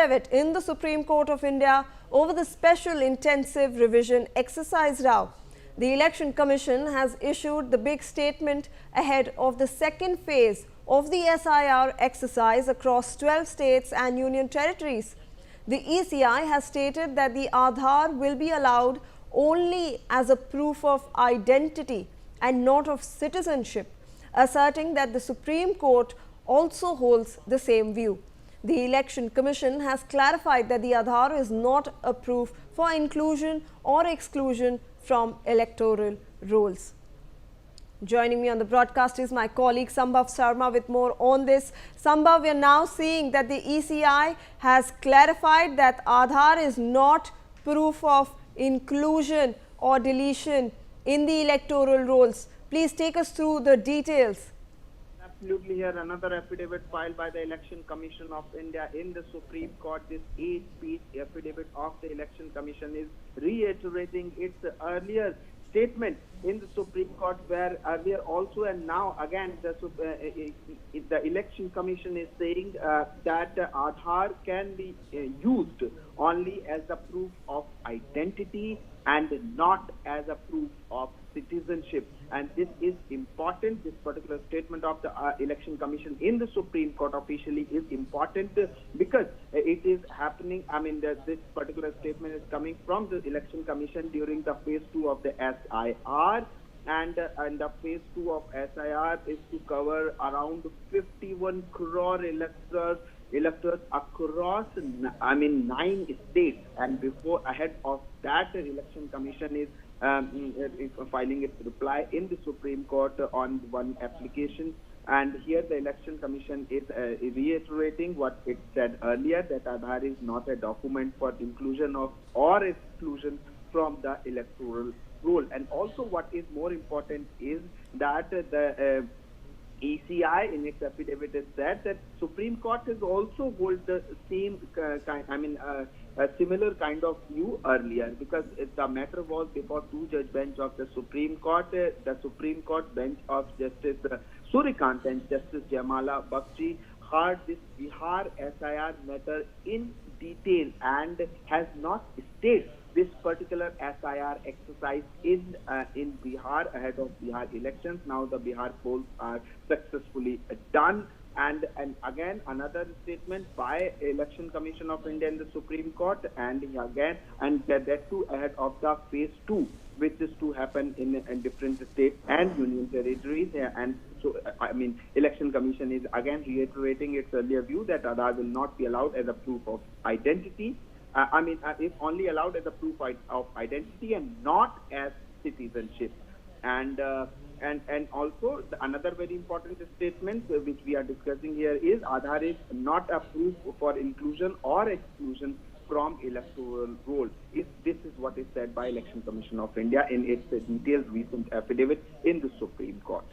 affidavit in the Supreme Court of India over the special intensive revision exercise now. The Election Commission has issued the big statement ahead of the second phase of the SIR exercise across 12 states and union territories. The ECI has stated that the Aadhaar will be allowed only as a proof of identity and not of citizenship, asserting that the Supreme Court also holds the same view. The Election Commission has clarified that the Aadhaar is not a proof for inclusion or exclusion from electoral rolls. Joining me on the broadcast is my colleague Sambhav Sharma with more on this. Sambhav, we are now seeing that the ECI has clarified that Aadhaar is not proof of inclusion or deletion in the electoral rolls. Please take us through the details. Absolutely. Here another affidavit filed by the Election Commission of India in the Supreme Court. This 8-page affidavit of the Election Commission is reiterating its earlier statement in the Supreme Court, where earlier also and now again the Election Commission is saying that Aadhaar can be used only as a proof of identity and not as a proof of citizenship. And this is important. This particular statement of the Election Commission in the Supreme Court officially is important because it is happening. I mean, this particular statement is coming from the Election Commission during the phase 2 of the SIR. And the phase 2 of SIR is to cover around 51 crore electors across 9 states. And ahead of that, the Election Commission is filing its reply in the Supreme Court on one application. And here the Election Commission is reiterating what it said earlier, that Aadhaar is not a document for inclusion of or exclusion from the electoral roll. And also what is more important is that the ECI in its affidavit has said that Supreme Court has also hold the same a similar kind of view earlier, because the matter was before two-judge bench of the Supreme Court. The Supreme Court bench of Justice Surikant and Justice Jamala Bakshi heard this Bihar SIR matter in detail and has not stayed this particular SIR exercise in Bihar ahead of Bihar elections. Now the Bihar polls are successfully done. And again another statement by Election Commission of India in the Supreme Court, and that too ahead of the phase 2, which is to happen in different states and union territories. And so Election Commission is again reiterating its earlier view that Aadhaar will not be allowed as a proof of identity. It's only allowed as a proof of identity and not as citizenship. And also another very important statement which we are discussing here is Aadhaar is not a proof for inclusion or exclusion from electoral roll. This is what is said by Election Commission of India in its detailed recent affidavit in the Supreme Court.